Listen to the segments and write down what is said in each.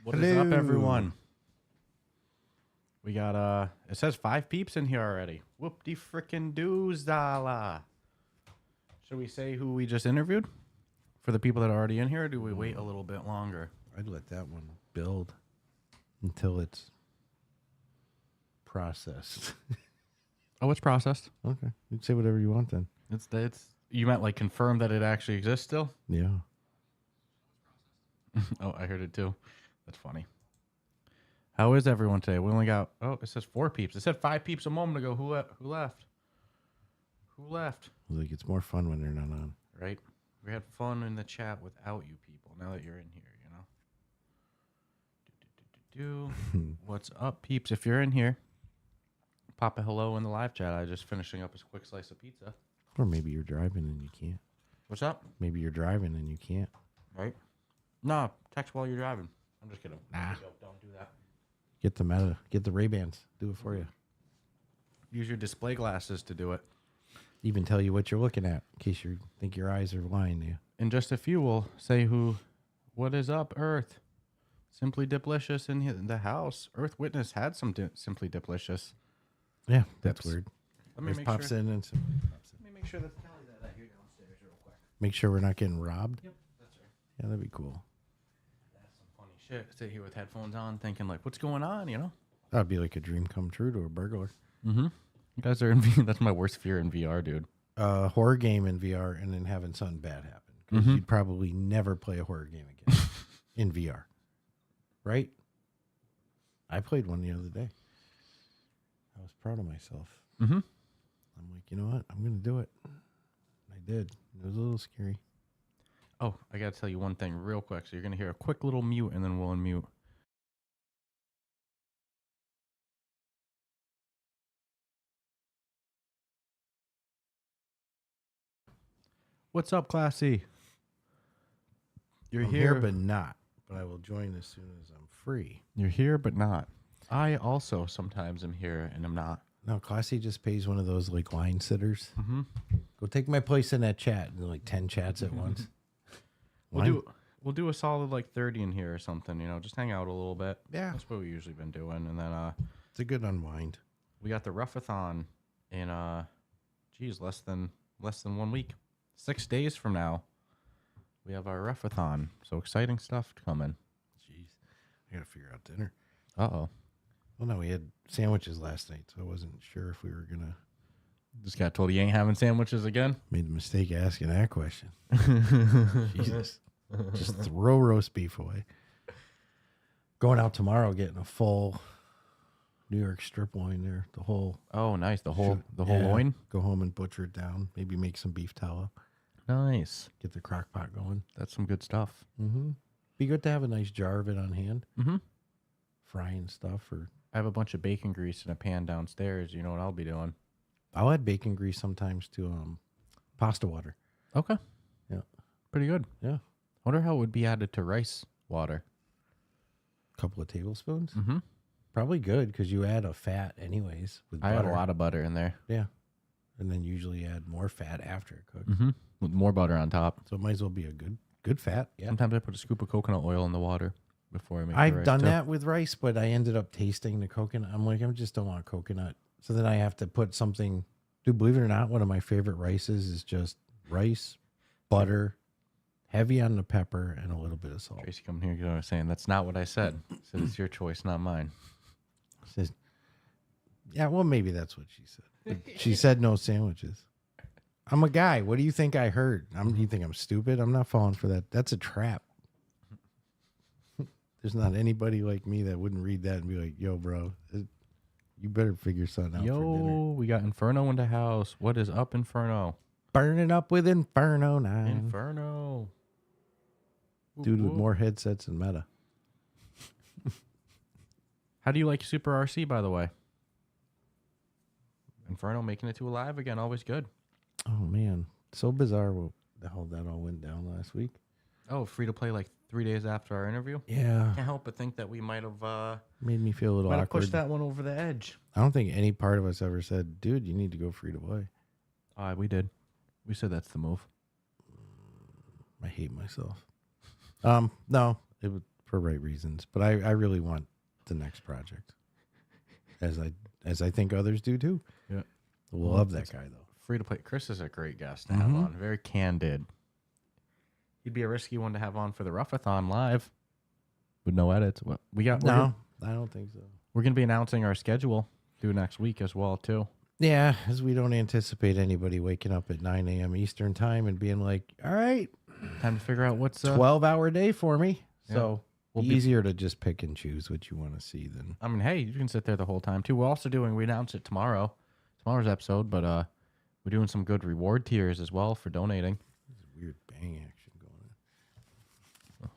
What is up, everyone? We got, it says 5 peeps in here already. Whoop-de-frickin-doos-dala. Should we say who we just interviewed? For the people that are already in here, or do we wait a little bit longer? I'd let that one build until it's processed. Oh, it's processed. Okay. You can say whatever you want then. It's you meant like confirm that it actually exists still? Yeah. Oh, I heard it too. That's funny. How is everyone today? We only got, oh, it says 4 peeps. It said 5 peeps a moment ago. Who left? Who left? Like, it's more fun when they're not on. Right? We had fun in the chat without you people. Now that you're in here, you know? What's up, peeps? If you're in here, pop a hello in the live chat. I just finishing up a quick slice of pizza. Or maybe you're driving and you can't. What's up? Maybe you're driving and you can't. Right? No, text while you're driving. I'm just kidding. Nah. Don't do that. Get the Meta. Get the Ray-Bans. Do it for you. Use your display glasses to do it. Even tell you what you're looking at in case you think your eyes are lying to you. In just a few, we'll say what is up, Earth? Simply Diplicious in the house. Earth Witness had some Simply Diplicious. Yeah, that's Dips. weird. Let me It make pops sure. in and some pops in. Let me make sure that's tally that I hear downstairs real quick. Make sure we're not getting robbed. Yep, that's right. Yeah, that'd be cool. That's some funny shit. Sit here with headphones on, thinking like, what's going on? You know? That'd be like a dream come true to a burglar. Mm-hmm. You guys are in VR. That's my worst fear in VR, dude. Horror game in VR and then having something bad happen. Because you'd probably never play a horror game again in VR. Right? I played one the other day. I was proud of myself. Mm-hmm. I'm like, you know what? I'm going to do it. I did. It was a little scary. Oh, I got to tell you one thing real quick. So you're going to hear a quick little mute, and then we'll unmute. What's up, Classy? I'm here, but not. But I will join as soon as I'm free. You're here, but not. I also sometimes am here, and I'm not. No, Classy just pays one of those like line sitters. Mm-hmm. Go take my place in that chat. And like 10 chats at once. We'll do a solid like 30 in here or something, you know, just hang out a little bit. Yeah. That's what we've usually been doing. And then It's a good unwind. we got the Ruffathon in less than 1 week. 6 days from now. We have our Ruffathon. So exciting stuff coming. Jeez. I got to figure out dinner. Uh-oh. Well, no, we had sandwiches last night, so I wasn't sure if we were going to. Just got told you ain't having sandwiches again? Made the mistake asking that question. Jesus. Just throw roast beef away. Going out tomorrow, getting a full New York strip loin there. The whole. Oh, nice. The whole loin? Go home and butcher it down. Maybe make some beef tallow. Nice. Get the crock pot going. That's some good stuff. Mm-hmm. Be good to have a nice jar of it on hand. Mm-hmm. Frying stuff. Or I have a bunch of bacon grease in a pan downstairs. You know what I'll be doing? I'll add bacon grease sometimes to pasta water. Okay. Yeah. Pretty good. Yeah. Wonder how it would be added to rice water. A couple of tablespoons. Mm-hmm. Probably good because you add a fat anyways with I butter. add a lot of butter in there. Yeah. And then usually add more fat after it cooks. Mm-hmm. With more butter on top. So it might as well be a good fat. Yeah. Sometimes I put a scoop of coconut oil in the water before I make the I've rice done too. that with rice, but I ended up tasting the coconut. I'm like, I just don't want coconut. So then I have to put something. Dude, believe it or not, one of my favorite rices is just rice, butter, heavy on the pepper, and a little bit of salt. Tracy coming here, you know what I'm saying? That's not what I said. I said it's your choice, not mine. Says, yeah, well, maybe that's what she said. But she said no sandwiches. I'm a guy. What do you think I heard? You think I'm stupid? I'm not falling for that. That's a trap. There's not anybody like me that wouldn't read that and be like, yo, bro, you better figure something out for dinner. Yo, we got Inferno in the house. What is up, Inferno? Burning up with Inferno now. Inferno. Dude with more headsets than Meta. How do you like Super RC, by the way? Inferno making it to a live again. Always good. Oh, man. So bizarre what the hell that all went down last week. Oh, free to play like 3 days after our interview? Yeah. Can't help but think that we might have Made me feel a little awkward. pushed that one over the edge. I don't think any part of us ever said, dude, you need to go free to play. We did. We said that's the move. I hate myself. No, for right reasons. But I really want the next project, as I think others do too. Yeah. Love that guy though. Free to play. Chris is a great guest to have on. Very candid. He'd be a risky one to have on for the Ruffathon live with no edits. What we got? No, I don't think so. We're gonna be announcing our schedule through next week as well too. Yeah, as we don't anticipate anybody waking up at 9 a.m. Eastern time and being like, all right, Time to figure out what's 12-hour day for me. Yeah. So We'll be- easier to just pick and choose what you want to see than. I mean, hey, you can sit there the whole time too. We're also doing. We announced it tomorrow's episode, but we're doing some good reward tiers as well for donating. There's weird bang action going on.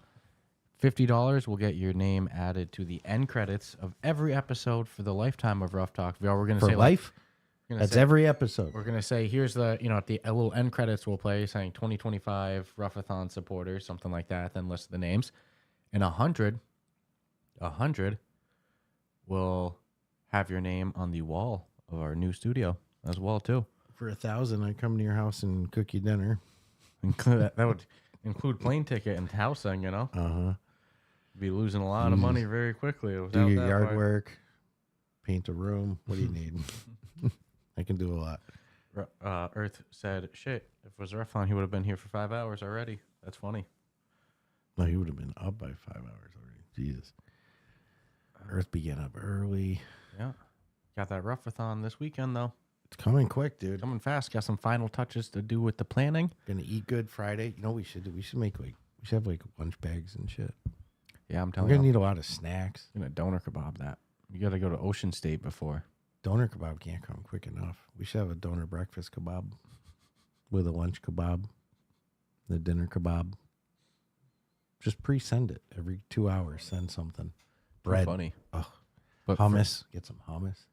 $50 will get your name added to the end credits of every episode for the lifetime of Ruff Talk VR. We're gonna For say life? That's every episode. We're gonna say here's the at the a little end credits we'll play saying 2025 Ruffathon supporters, something like that. Then list the names, and 100 will have your name on the wall of our new studio as well too. For 1,000, I come to your house and cook you dinner. That would include plane ticket and housing. Be losing a lot of money very quickly. Do your yard work, paint a room. What do you need? I can do a lot. Earth said, "Shit, if it was Ruffon, he would have been here for 5 hours already." That's funny. No, he would have been up by 5 hours already. Jesus. Earth began up early. Yeah, got that Ruffathon this weekend though. It's coming quick, dude. Coming fast. Got some final touches to do with the planning. Gonna eat good Friday. You know what we should do? We should have like lunch bags and shit. Yeah, I'm We're telling gonna you. need a lot of snacks. I'm gonna doner kebab that. You got to go to Ocean State before. Doner kebab can't come quick enough. We should have a doner breakfast kebab with a lunch kebab, the dinner kebab. Just pre-send it every 2 hours. Send something. Bread. Funny. Ugh. But Hummus. Get some hummus.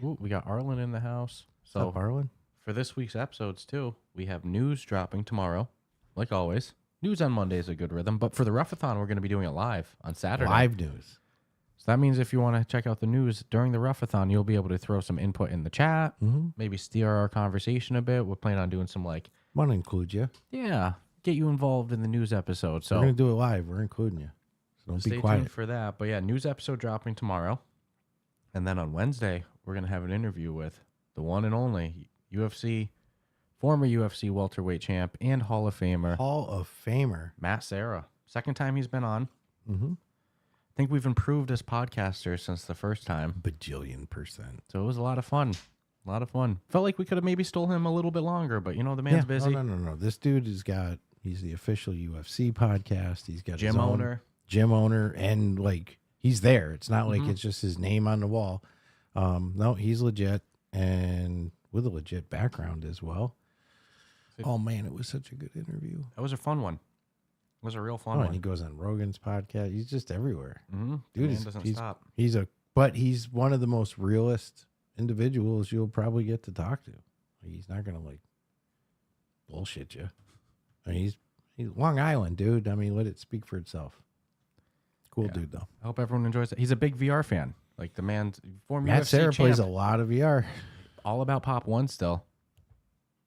Ooh, we got Arlen in the house. What's up, Arlen? For this week's episodes too, we have news dropping tomorrow, like always. News on Monday is a good rhythm, but for the Ruffathon, we're going to be doing it live on Saturday. Live news. So that means if you want to check out the news during the Ruffathon, you'll be able to throw some input in the chat, maybe steer our conversation a bit. We're planning on doing some Want to include you. get you involved in the news episode. So we're going to do it live. We're including you. So don't stay be quiet. tuned for that. But yeah, news episode dropping tomorrow. And then on Wednesday, we're going to have an interview with the one and only former UFC welterweight champ and Hall of Famer, Matt Serra. Second time he's been on. Mm-hmm. I think we've improved as podcasters since the first time. Bajillion%. So it was a lot of fun. Felt like we could have maybe stole him a little bit longer, but the man's busy. No. This dude he's the official UFC podcast. He's got Gym owner, and like he's there. It's not like it's just his name on the wall. No, he's legit and with a legit background as well. Oh man, it was such a good interview. That was a fun one. It was a real fun And one. he goes on Rogan's podcast. He's just everywhere. Dude, he doesn't stop. But he's one of the most realist individuals you'll probably get to talk to. He's not gonna like bullshit you. I mean, he's Long Island, dude. I mean, let it speak for itself. Cool dude, though. I hope everyone enjoys it. He's a big VR fan. Like the man's former Matt UFC Serra champ. plays a lot of VR. All about Pop 1 still.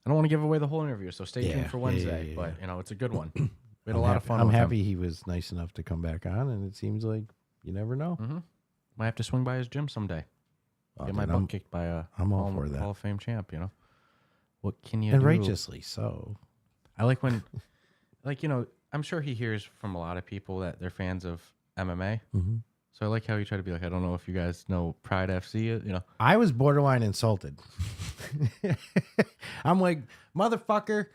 I don't want to give away the whole interview, so stay tuned for Wednesday. But it's a good one. We had a lot of fun. I'm with happy him. he was nice enough to come back on, and it seems like you never know. Might have to swing by his gym someday. Get my butt kicked by a all for that. Hall of Fame champ. What can you And do? righteously so. I like when, I'm sure he hears from a lot of people that they're fans of MMA. So I like how you try to be like, I don't know if you guys know Pride FC. I was borderline insulted. I'm like, motherfucker.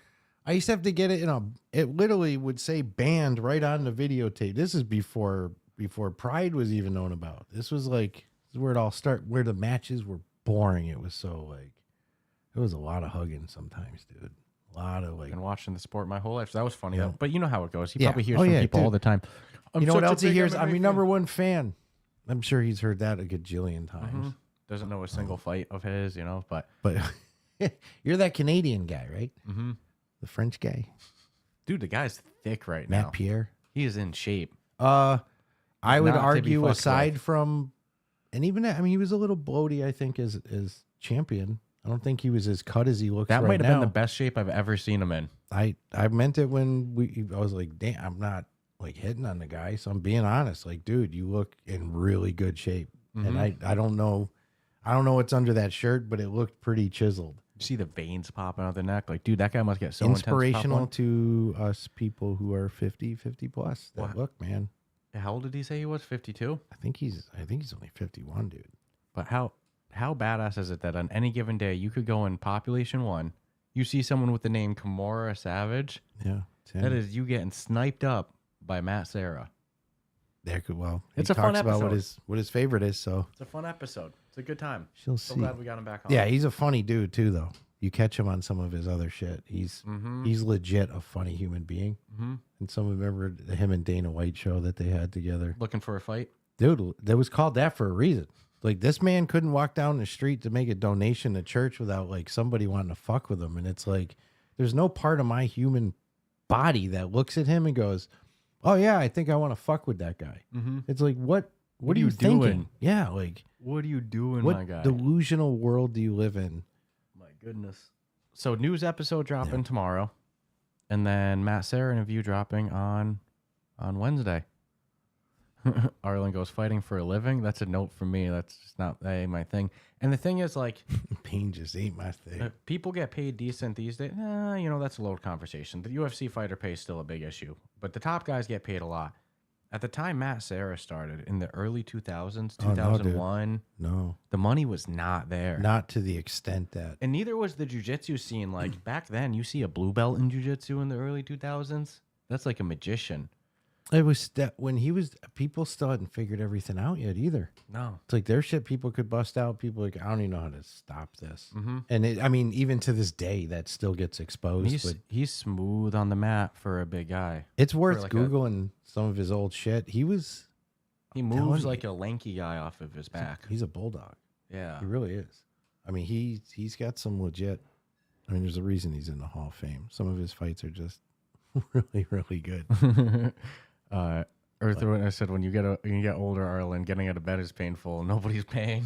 I used to have to get it it literally would say banned right on the videotape. This is before Pride was even known about. This was like where it all started, where the matches were boring. It was so like, it was a lot of hugging sometimes, dude. A lot of like. Been watching the sport my whole life. So that was funny. Yeah. Though. But you know how it goes. He probably hears from people dude. all the time. You know what else he hears? MMA I'm your fan. number one fan. I'm sure he's heard that a gajillion times. Doesn't know a single fight of his, but you're that Canadian guy, right? The French guy, dude, the guy's thick right now. Matt Pierre. He is in shape. I would Not to be argue, fucked aside with. from, and even that, I mean, he was a little bloaty. I think as champion, I don't think he was as cut as he looks. That right might have now. been the best shape I've ever seen him in. I meant it when I was like, damn, I'm not like hitting on the guy. So I'm being honest. Like, dude, you look in really good shape. And I don't know what's under that shirt, but it looked pretty chiseled. You see the veins popping out the neck. Like, dude, that guy must get so Inspirational intense. to us people who are 50 plus. That look, man. How old did he say he was? 52? I think he's only 51, dude. But how badass is it that on any given day you could go in population 1, you see someone with the name Kimura Savage? Yeah. That is you getting sniped up by Matt Serra. It's a fun episode. About what his favorite is, so it's a fun episode. It's a good time. She'll so see. Glad we got him back on. Yeah, he's a funny dude too, though. You catch him on some of his other shit. He's legit a funny human being. And some remember him and Dana White show that they had together. Looking for a fight, dude. That was called that for a reason. Like, this man couldn't walk down the street to make a donation to church without like somebody wanting to fuck with him. And it's like, there's no part of my human body that looks at him and goes, oh yeah, I think I want to fuck with that guy. It's like, what are you thinking? Doing? Yeah, like, what are you doing, what my guy? Delusional world do you live in? My goodness. So news episode dropping tomorrow, and then Matt Serra interview dropping on Wednesday. Arlen goes, fighting for a living. That's a note from me. That's just not my thing. And the thing is, like, pain just ain't my thing. People get paid decent these days. You know, that's a low conversation. The UFC fighter pay is still a big issue, but the top guys get paid a lot. At the time Matt Serra started in the early 2000s, 2001, no, the money was not there. Not to the extent that. And neither was the jiu-jitsu scene. Like, back then, you see a blue belt in jiu-jitsu in the early 2000s. That's like a magician. It was that when he was, people still hadn't figured everything out yet either. No. It's like there's shit people could bust out. People like, I don't even know how to stop this. And I mean, even to this day, that still gets exposed. He's smooth on the mat for a big guy. It's worth like Googling some of his old shit. He moves like a lanky guy off of his back. He's a bulldog. Yeah. He really is. I mean, he's got some legit, I mean, there's a reason he's in the Hall of Fame. Some of his fights are just really, really good. I said, when you get older, Arlen, getting out of bed is painful. Nobody's paying.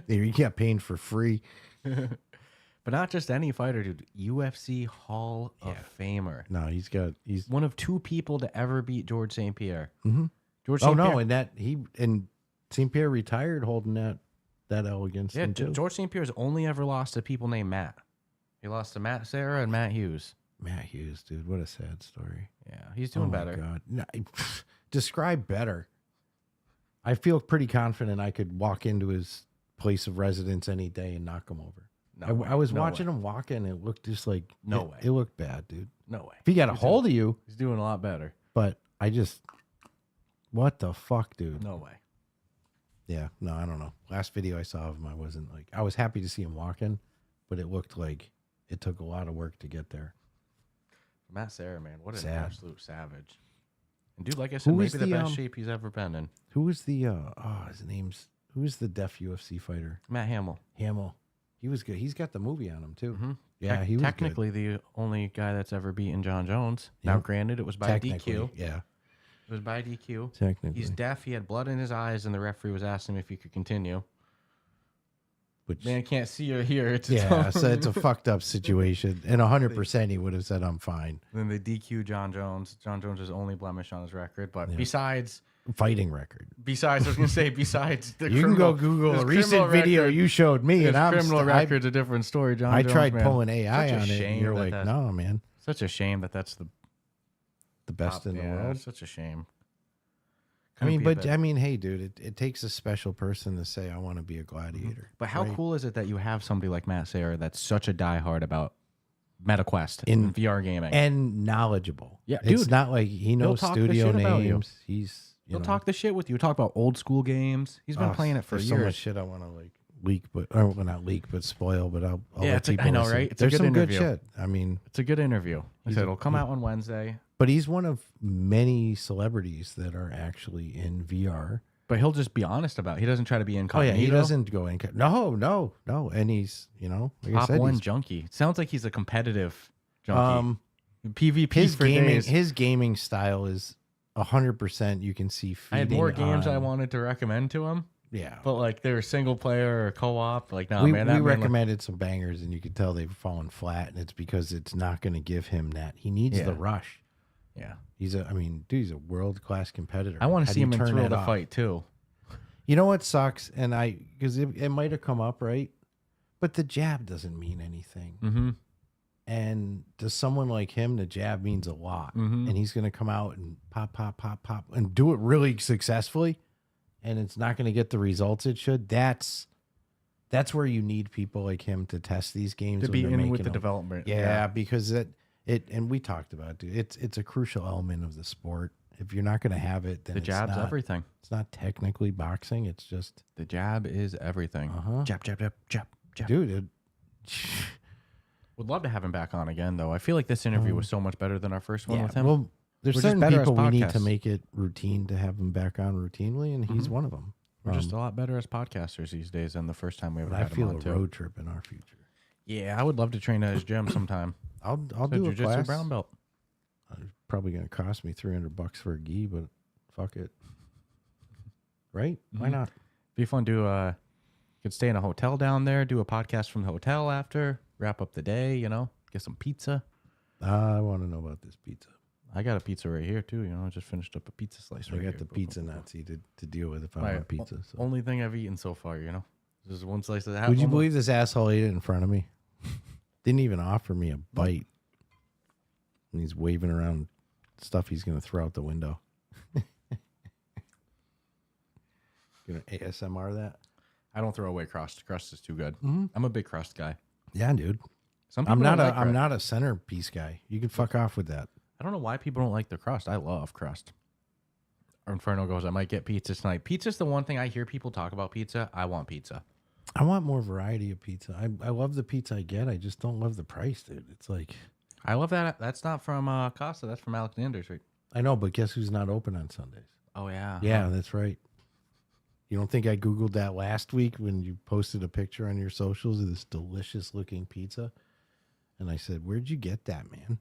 You get paying for free. But not just any fighter, dude. UFC Hall of Famer. No, he's one of 2 people to ever beat George St. Pierre. George St. Pierre. And St. Pierre retired holding that elegance. Yeah, George St. Pierre's only ever lost to people named Matt. He lost to Matt Serra and Matt Hughes. Matt Hughes, dude, what a sad story. Yeah, he's doing better. God. No, describe better. I feel pretty confident I could walk into his place of residence any day and knock him over. I was watching him walking, and it looked just like way. It looked bad, dude. No way. If he got a hold of you, he's doing a lot better. But what the fuck, dude? No way. Yeah, no, I don't know. Last video I saw of him, I was happy to see him walking, but it looked like it took a lot of work to get there. Matt Serra, man, what an absolute savage. And dude, like I said, maybe the best shape he's ever been in. Who was the who was the deaf UFC fighter? Matt Hamill. He was good. He's got the movie on him too. Yeah, he was technically the only guy that's ever beaten John Jones. Now, granted, it was by DQ. Yeah. It was by DQ. Technically. He's deaf. He had blood in his eyes, and the referee was asking him if he could continue. Which, man, can't see or hear. So it's a fucked up situation. And 100% he would have said, I'm fine. Then they DQ John Jones. John Jones is only blemish on his record. But besides... fighting record. Besides, I was going to say, besides the you can go Google a recent video you showed me. And criminal record's a different story, John Jones. I tried pulling AI on it, and you're like, no, man. Such a shame that's the best in the world. Such a shame. Hey, dude, it takes a special person to say, I want to be a gladiator. But how cool is it that you have somebody like Matt Serra that's such a diehard about MetaQuest in VR gaming and knowledgeable? Yeah, dude, it's not like he knows studio names. He'll talk the shit with you. Talk about old school games. He's been playing it for years. So much shit I want to leak, not leak, but spoil. But I'll let people I know, listen. right? There's some good shit. I mean, it's a good interview. I said it'll come out on Wednesday. But he's one of many celebrities that are actually in VR. But he'll just be honest about it. He doesn't try to be incognito. Oh, yeah. He doesn't go in. No. And he's, like top one junkie. Sounds like he's a competitive junkie. PvP his gaming style is 100%. You can see feeding. I had more games I wanted to recommend to him. Yeah. But they were single player or co-op. We recommended some bangers, and you could tell they've fallen flat. And it's because it's not going to give him that. He needs the rush. Yeah. He's a world-class competitor. I want How to do see you him in turn Thrill that to off? Fight too. You know what sucks? And because it might have come up, right? But the jab doesn't mean anything. Mm-hmm. And to someone like him, the jab means a lot. Mm-hmm. And he's going to come out and pop, pop, pop, pop, and do it really successfully. And it's not going to get the results it should. That's where you need people like him to test these games. To when be they're in making with the them. development. Yeah, because it and we talked about it, dude. It's a crucial element of the sport. If you're not going to have it, then The jab's everything. It's not technically boxing. It's just The jab is everything. Jab, jab, jab, jab, jab. dude. Would love to have him back on again, though. I feel like this interview was so much better than our first one with him. Well, there's We're just certain better as people we need to podcasts. make it routine to have him back on routinely, and he's Mhm. one of them. We're just a lot better as podcasters these days than the first time we ever But I had him feel on, a too. road trip in our future. Yeah, I would love to train at his gym sometime. I'll So do a jiu-jitsu class. brown belt. It's probably going to cost me $300 for a gi, but fuck it. Right? Why Mhm. not? Be fun to you could stay in a hotel down there, do a podcast from the hotel after, wrap up the day, get some pizza. I want to know about this pizza. I got a pizza right here too, I just finished up a pizza slice I right got here. the pizza Nazi to deal with if I Right. want pizza. So. Only thing I've eaten so far, This is one slice of that. Would you believe this asshole ate it in front of me? Didn't even offer me a bite. And he's waving around stuff he's going to throw out the window. Gonna ASMR that? I don't throw away crust. Crust is too good. Mm-hmm. I'm a big crust guy. Yeah, dude. Some people I'm don't like I'm crust. not a centerpiece guy. You can fuck off with that. I don't know why people don't like the crust. I love crust. Inferno goes, I might get pizza tonight. Pizza's the one thing I hear people talk about pizza. I want pizza. I want more variety of pizza. I love the pizza I get. I just don't love the price, dude. It's like, I love that. That's not from Costa. That's from Alexander's, right? I know, but guess who's not open on Sundays? Oh, yeah. Yeah, that's right. You don't think I Googled that last week when you posted a picture on your socials of this delicious looking pizza? And I said, where'd you get that, man?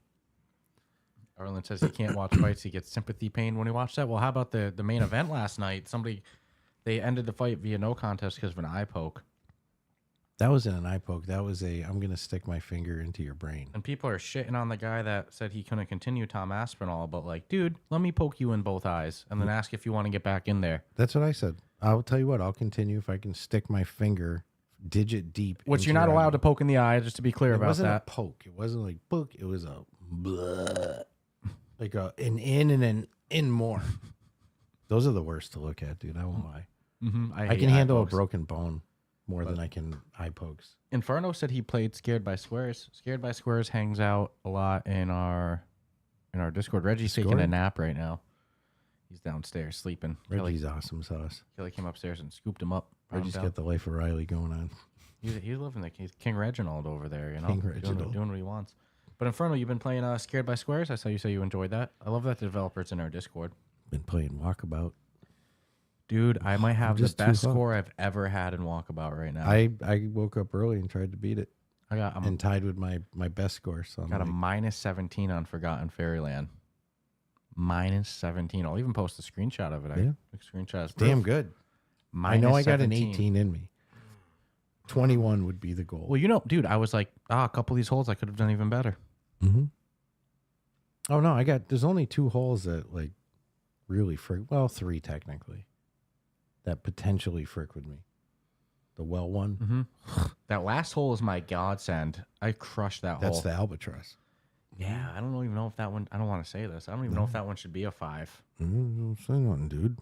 Arlen says he can't watch fights. He gets sympathy pain when he watched that. Well, how about the main event last night? They ended the fight via no contest because of an eye poke. That wasn't an eye poke. That was I'm going to stick my finger into your brain. And people are shitting on the guy that said he couldn't continue, Tom Aspinall. But like, dude, let me poke you in both eyes and then ask if you want to get back in there. That's what I said. I'll tell you what, I'll continue if I can stick my finger digit deep. Which into you're not your allowed eyeball. to poke in the eye, just to be clear It about wasn't that. a poke. It wasn't like poke. It was a blah, like an in and an in more. Those are the worst to look at, dude. I won't lie. Mm-hmm. I can handle a broken bone more than I can eye pokes. Inferno said he played Scared by Squares. Scared by Squares hangs out a lot in our Discord. Reggie's taking a Discord? nap right now. He's downstairs sleeping. Reggie's awesome sauce. Kelly came upstairs and scooped him up. brought him Reggie's down. got the life of Riley going on. He's living he's King Reginald over there, King Reginald. doing what he wants. But Inferno, you've been playing Scared by Squares. I saw you say you enjoyed that. I love that the developer's in our Discord. Been playing Walkabout. Dude, I might have the just too best hooked. score I've ever had in Walkabout right now. I woke up early and tried to beat it I got and tied with my best score. So I'm got a like, minus 17 on Forgotten Fairyland. Minus 17. I'll even post a screenshot of it. Yeah. I took a screenshot. as damn proof. good. I Minus know I got 17. an 18 in me. 21 would be the goal. Well, dude, I was like, a couple of these holes I could have done even better. Mm-hmm. Oh no, there's only 2 holes that like really frick. Well, 3 technically. That potentially frick with me. The well one. Mm-hmm. That last hole is my godsend. I crushed that That's hole. the albatross. Yeah, I don't even know if that one. I don't want to say this. I don't even know if that one should be a 5. Don't say nothing, dude.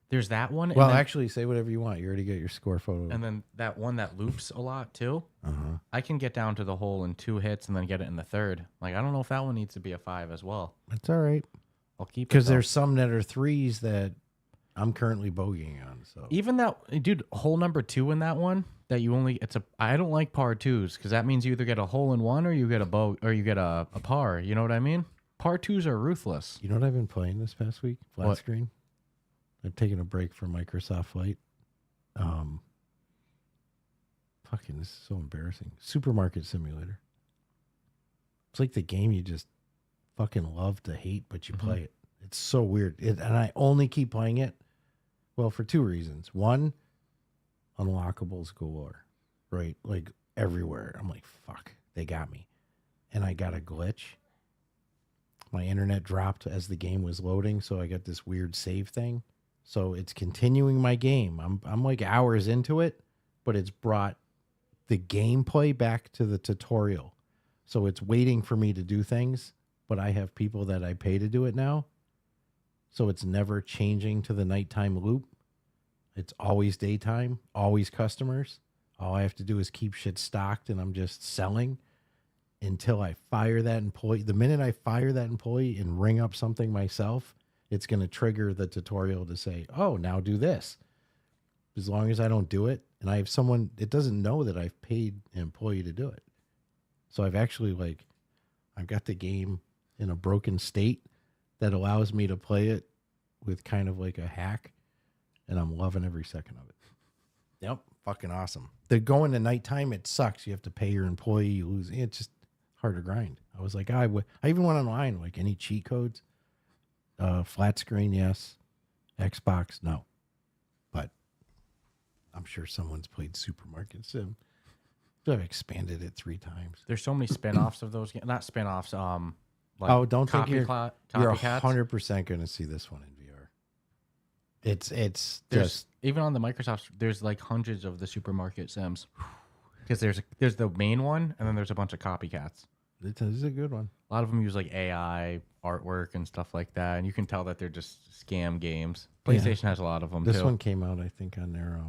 There's that one. Well, and then, actually, say whatever you want. You already get your score photo. and then that one that loops a lot too. Uh-huh. I can get down to the hole in 2 hits and then get it in the 3rd. Like I don't know if that one needs to be a 5 as well. That's all right. I'll keep it Because though. there's some that are 3s that I'm currently bogeying on. So Even that, dude, hole number 2 in that one that you only, I don't like par 2s because that means you either get a hole in 1 or you get a par. You know what I mean? Par 2s are ruthless. you know what I've been playing this past week? Flat What? screen. I've taken a break from Microsoft Flight. Fucking, this is so embarrassing. Supermarket Simulator. It's like the game you just fucking love to hate, but you play it. It's so weird. And I only keep playing it, well, for 2 reasons. One, unlockables galore, right? Like everywhere. I'm like, fuck, they got me. And I got a glitch. my internet dropped as the game was loading, so I got this weird save thing. So it's continuing my game. I'm like hours into it, but it's brought the gameplay back to the tutorial. So it's waiting for me to do things, but I have people that I pay to do it now. So it's never changing to the nighttime loop. It's always daytime, always customers. All I have to do is keep shit stocked, and I'm just selling until I fire that employee. The minute I fire that employee and ring up something myself, it's going to trigger the tutorial to say, oh, now do this. As long as I don't do it, and I have someone, it doesn't know that I've paid an employee to do it. So I've actually I've got the game in a broken state that allows me to play it with kind of like a hack, and I'm loving every second of it. Yep, fucking awesome. The going to nighttime, it sucks. You have to pay your employee, you lose. It's just hard to grind. I was like, I even went online, like any cheat codes. Flat screen, yes. Xbox, no. But I'm sure someone's played Supermarket Sim. I've expanded it 3 times. There's so many spin-offs of those games. Not spin-offs, Don't think you're copycats. 100% going to see this one in VR. It's just even on the Microsoft, there's like hundreds of the Supermarket Sims. Because there's the main one, and then there's a bunch of copycats. this is a good one. A lot of them use like AI artwork and stuff like that, and you can tell that they're just scam games. PlayStation has a lot of them This too. one came out, I think, on their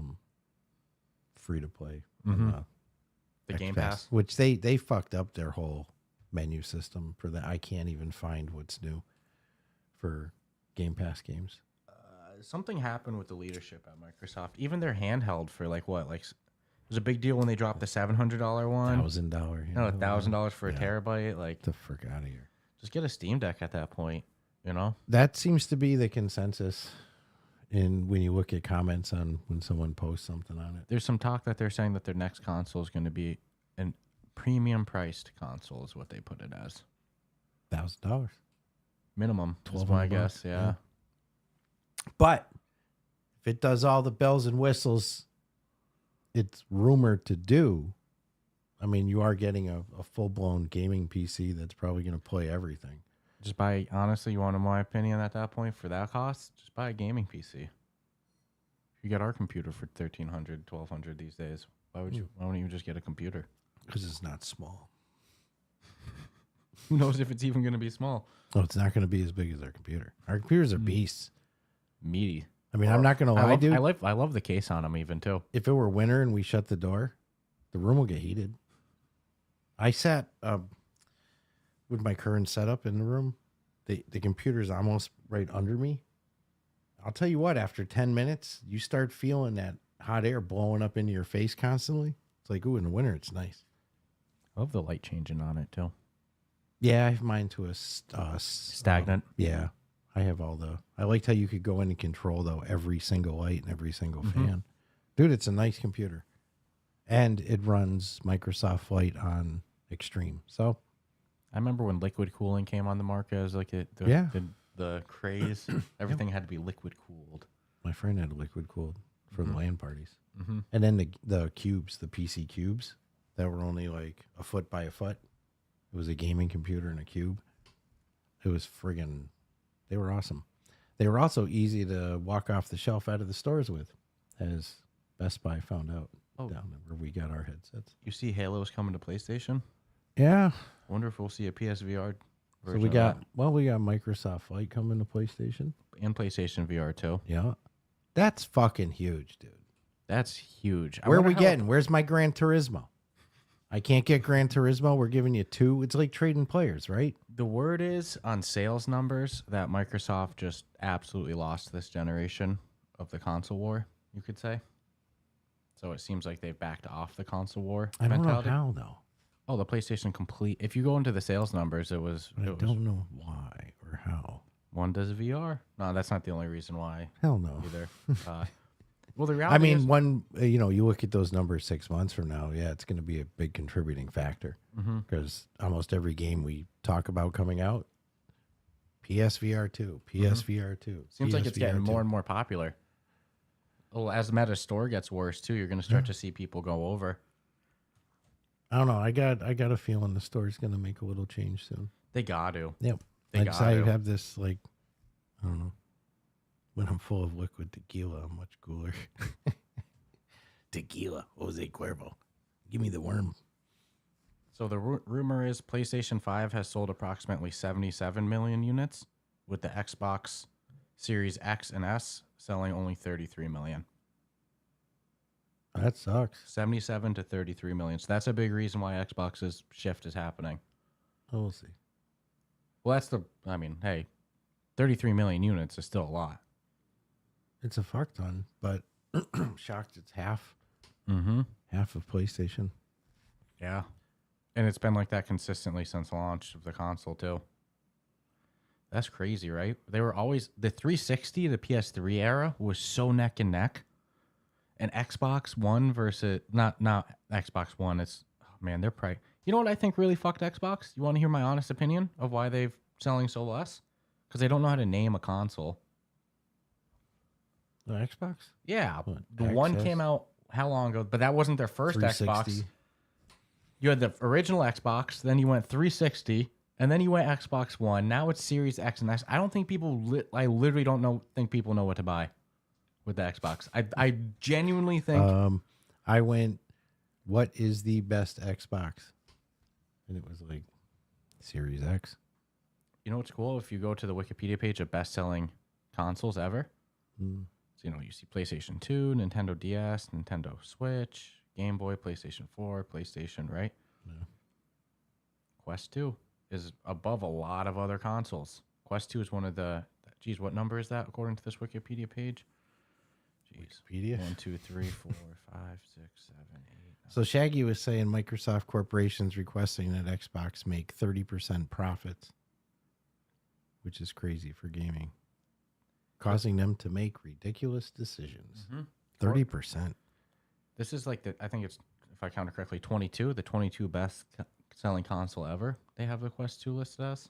free to play. The Game Pass. Which they fucked up their whole menu system for that. I can't even find what's new for Game Pass games. Something happened with the leadership at Microsoft. Even their handheld for it was a big deal when they dropped the $700 one. $1,000. No, $1,000 for a terabyte. Like, Get the frick out of here. just get a Steam Deck at that point. You know, That seems to be the consensus when you look at comments on when someone posts something on it. there's some talk that they're saying that their next console is going to be a premium priced console, is what they put it as. $1,000. Minimum, is $1,200 my guess. Yeah. But if it does all the bells and whistles it's rumored to do, I mean, you are getting a full-blown gaming PC that's probably going to play everything. Just buy, honestly, you want my opinion at that point for that cost? Just buy a gaming PC. You get our computer for $1,300, $1,200 these days. Why wouldn't you just get a computer? Because it's not small. Who knows if it's even going to be small? Oh, it's not going to be as big as our computer. Our computers are beasts. Meaty. I mean, I'm not going to lie, dude. I love the case on them even too. If it were winter and we shut the door, the room will get heated. I sat with my current setup in the room. The computer's almost right under me. I'll tell you what, after 10 minutes, you start feeling that hot air blowing up into your face constantly. It's like, ooh, in the winter, it's nice. I love the light changing on it too. Yeah, I have mine to a Stagnant. Yeah, I have all the. I liked how you could go in and control though every single light and every single fan. Dude, it's a nice computer, and it runs Microsoft Flight on Extreme. So I remember when liquid cooling came on the market. It was like the craze. Everything had to be liquid cooled. my friend had liquid cooled for the LAN parties, and then the cubes, the PC cubes that were only like a foot by a foot. It was a gaming computer and a cube. It was friggin'. They were awesome. They were also easy to walk off the shelf out of the stores with, as Best Buy found out down where we got our headsets. You see Halo's coming to PlayStation? Yeah. I wonder if we'll see a PSVR So version we of got that. we got Microsoft Flight coming to PlayStation. And PlayStation VR too. Yeah. That's fucking huge, dude. That's huge. Where are we getting? Where's my Gran Turismo? I can't get Gran Turismo. We're giving you 2. It's like trading players, right? The word is on sales numbers that Microsoft just absolutely lost this generation of the console war, you could say. So it seems like they've backed off the console war I don't mentality. know how though. Oh, the PlayStation Complete. If you go into the sales numbers, it was. I don't know why or how. One does VR. No, that's not the only reason why Hell no. either. Well, the reality I mean, is, you look at those numbers 6 months from now, yeah, it's going to be a big contributing factor because almost every game we talk about coming out, PSVR 2, PSVR 2. seems like it's getting PSVR 2. more and more popular. Well, as Meta Store gets worse too, you're going to start to see people go over. I don't know. I got a feeling the store's going to make a little change soon. They got to. Yep. They I got decided to. to have this, like, I don't know. When I'm full of liquid tequila, I'm much cooler. Tequila, Jose Cuervo. Give me the worm. So the rumor is PlayStation 5 has sold approximately 77 million units, with the Xbox Series X and S selling only 33 million. That sucks. 77 to 33 million. So that's a big reason why Xbox's shift is happening. Oh, we'll see. Well, hey, 33 million units is still a lot. It's a fuck ton, but shocked it's half. Mm-hmm. Half of PlayStation. Yeah. And it's been like that consistently since launch of the console, too. That's crazy, right? They were always... The 360, the PS3 era, was so neck and neck. And Xbox One versus... Not Xbox One. It's... Oh, man, they're probably... You know what I think really fucked Xbox? You want to hear my honest opinion of why they've selling so less? Because they don't know how to name a console. The Xbox? Yeah. What, The one XS? came out how long ago? But that wasn't their first 360. Xbox. You had the original Xbox, then you went 360, and then you went Xbox One. Now it's Series X and S. I don't think people... I literally don't think people know what to buy with the Xbox. I genuinely think... I went, what is the best Xbox? And it was like Series X. You know what's cool? If you go to the Wikipedia page of best-selling consoles ever, so, you see PlayStation 2, Nintendo DS, Nintendo Switch, Game Boy, PlayStation 4, PlayStation, right? Yeah. Quest 2 is above a lot of other consoles. Quest 2 is one of the... Geez, what number is that according to this Wikipedia page? Jeez. Wikipedia? 1, 2, 3, 4, 5, 6, 7, 8. So Shaggy was saying Microsoft Corporation's requesting that Xbox make 30% profits, which is crazy for gaming, causing them to make ridiculous decisions. 30%. This is like I think it's, if I count it correctly, 22, the 22 best selling console ever. They have the Quest 2 listed as.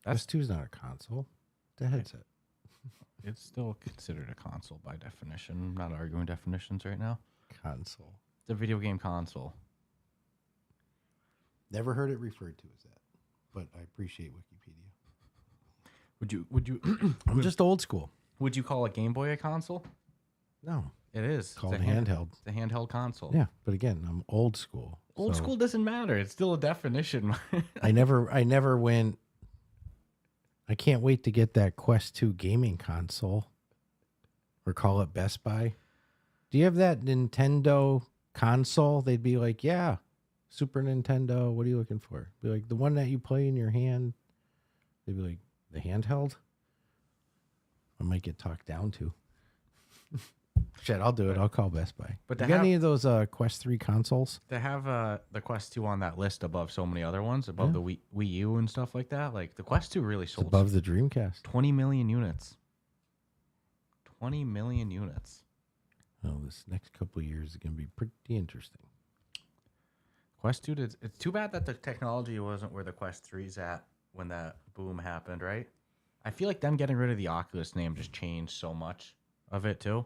Quest 2 is not a console. It's a headset. It's still considered a console by definition. I'm not arguing definitions right now. Console. It's a video game console. Never heard it referred to as that, but I appreciate Wikipedia. Would you I'm just old school. would you call a Game Boy a console? No. It is. Called It's a handheld. It's a handheld console. Yeah, but again, I'm old school. Old so school doesn't matter. It's still a definition. I never went. I can't wait to get that Quest 2 gaming console, or call it Best Buy. Do you have that Nintendo console? They'd be like, yeah, Super Nintendo. What are you looking for? Be like, the one that you play in your hand. They'd be like, the handheld? I might get talked down to. Shit, I'll do it. I'll call Best Buy. But you to got have- any of those Quest 3 consoles? To have the Quest 2 on that list above so many other ones, above the Wii U and stuff like that, like the Quest 2 really It's sold above the Dreamcast. 20 million units. 20 million units. Oh, this next couple of years is going to be pretty interesting. Quest 2, it's too bad that the technology wasn't where the Quest 3's at when that boom happened, right? I feel like them getting rid of the Oculus name just changed so much of it too.